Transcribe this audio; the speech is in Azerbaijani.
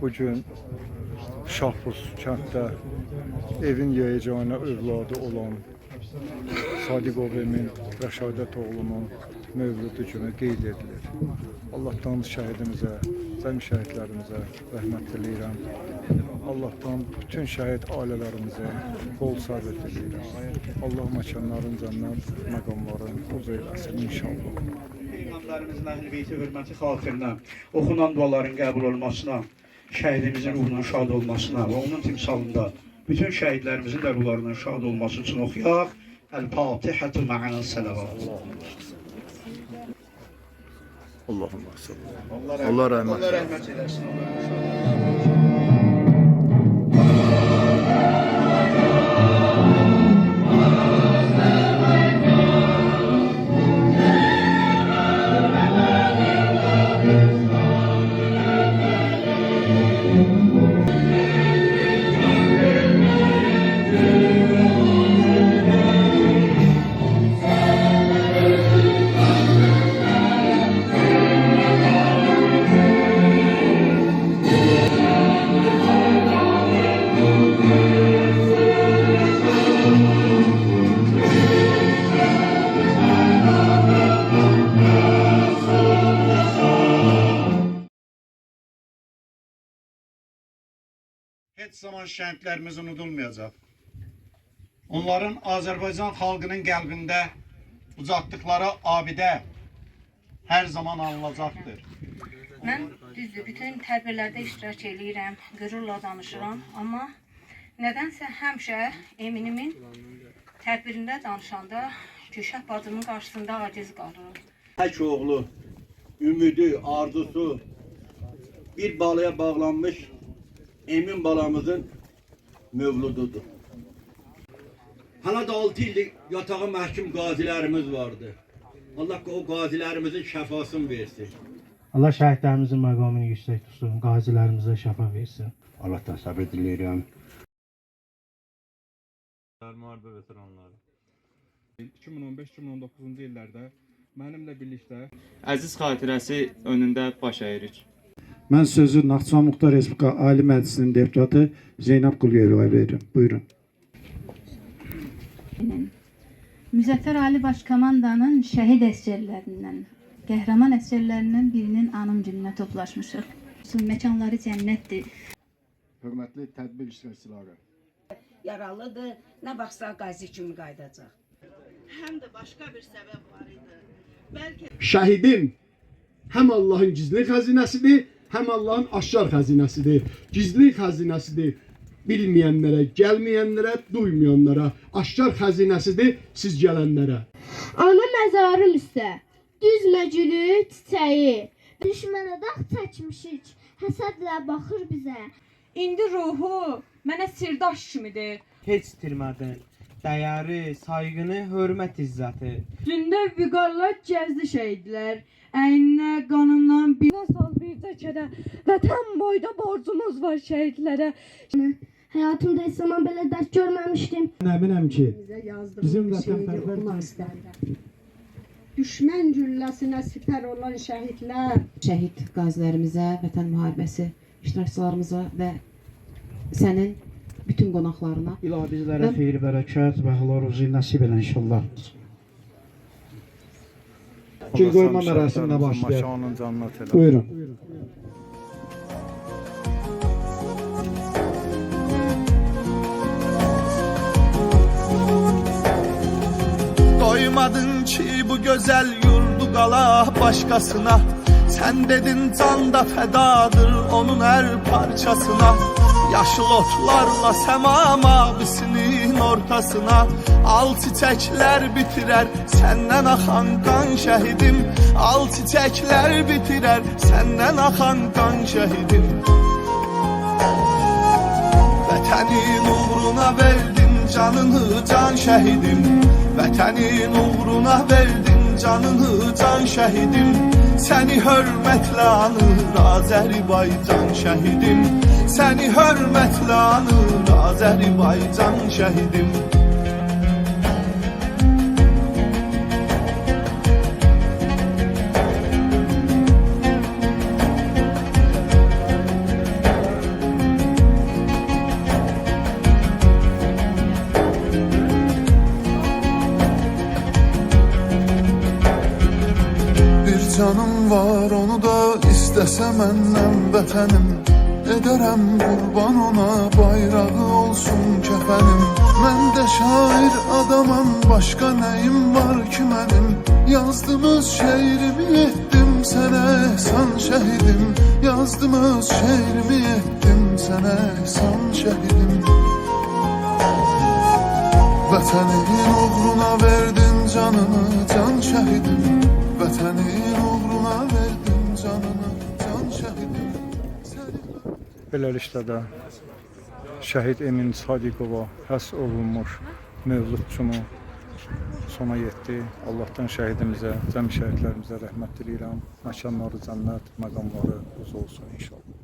bugün Şahbuz kənddə evin yeyəcəyinə övladı olan Sadiqov Emin Rəşadət oğlunun mövlüdü günü qeyd edilir. Allah'tan şəhidimizə, cəmi şəhidlərimizə rəhmət diləyirəm. Allah'tan bütün şəhid ailələrimizə bol səbir diləyirəm. Allah məkanların cənnət məqamların uca eləsin inşallah. Peyğəmbərimizin əhl-i beyti hörməti xatirinə oxunan duaların qəbul olmasına, şəhidimizin ruhunun şad olmasına və onun timsalında bütün şəhidlərimizin də ruhlarının şad olması üçün oxuyaq. El-Fatihatu ma'an salavat. Allahümme sallallahu. Allah rəhmət eylesin. Heç zaman şəhidlərimiz unudulmayacaq. Onların Azərbaycan xalqının qəlbində ucatdıkları abidə hər zaman anılacaqdır. Mən düzdür, bütün tədbirlərdə iştirak edirəm, qürurla danışıram, amma nədənsə həmişə Eminimin tədbirində danışanda Gülşah bacımın qarşısında aciz qalır. Tək oğlu, ümidi, arzusu bir balaya bağlanmış Emin balamızın mövlududur. Hala da 6 illik yatağı məhkum qazilərimiz vardı. Allah o qazilərimizin şəfasını versin. Allah şəhidlərimizin məqamını yüksək tutsun, qazilərimizə şəfa versin. Allah'tan səbir diləyirəm. Müharibə veteranları 2015-2019-cu illərdə mənimlə birlikdə əziz xatirəsi önündə baş əyirik. Mən sözü Naxçıvan Muxtar Respublika Ali Məclisinin deputatı Zeynəb Quliyevaya verirəm. Buyurun. Müzəffər Ali Başkomandanın şəhid əsgərlərindən, qəhrəman əsgərlərindən birinin anım gününə toplaşmışıq. Məkanları cənnətdir. Hörmətli tədbir iştirakçıları. Yaralıdır, nə vaxtsa qazi kimi qayıdacaq. Həm də başqa bir səbəb var idi. Bəlkə şəhidim həm Allahın gizli xəzinəsidir, həm Allahın aşkar xəzinəsidir. Gizli xəzinəsidir bilməyənlərə, gəlməyənlərə, duymayanlara. Aşkar xəzinəsidir siz gələnlərə. Ana məzarım üstə, düzmə gülü, çiçəyi. Düşmənə dağ çəkmişik, həsədlə baxır bizə. İndi ruhu mənə sirdaş kimidir. Heç itirmədin dəyəri, sayğını, hörmət izzəti. Üstündə vüqarlar gəzdi şəhidlər. Əyninə, qanından bir saz bir cəkədə. Vətən boyda borcumuz var şəhidlərə. Həyatımda heç zaman belə dərk görməmişdim. Əminəm ki, bizim vətənpərvər Düşmən gülləsinə sipər olan şəhidlər. Şəhid qazilərimizə, vətən müharibəsi iştirakçılarımıza və sənin bütün qonaqlarına İlahi bizlərə xeyir, bərəkət və halal-ruzi nəsib elə inşallah. Gül qoyma mərasiminə başlayaq. Buyurun. Doymadın ki bu güzel yurdu qala başqasına. Sen dedin can da fədadır onun her parçasına. Yaşıl otlarla səma mavisinin ortasına. Al çiçəklər bitirər səndən axan qan şəhidim. Al çiçəklər bitirər səndən axan qan şəhidim. Vətənin uğruna verdin canını can şəhidim. Vətənin uğruna verdin canını can şəhidim. Səni hörmətlə anır Azərbaycan şəhidim. Səni hörmətlə anır Azərbaycan şəhidim. canım var, onu da istəsə məndən vətənim. Edərəm qurban ona, bayrağı olsun kəfənim. Mən də şair adamam, başqa nəyim var ki mənim? Yazdığımız şeirimi etdim sənə ehsan şəhidim. Yazdığımız şeirimi etdim sənə ehsan şəhidim. Vətənin uğruna verdin canını, can şəhidim. Vətənin uğruna verdin canını, can şəhidim. Beləliklə də şəhid Emin Sadiqova həsr olunmuş mövludçumu sona yetdi. Allahdan şəhidimizə, cəmi şəhidlərimizə rəhmət diləyirəm. Məkanları cənnət, məqamları uz olsun inşallah.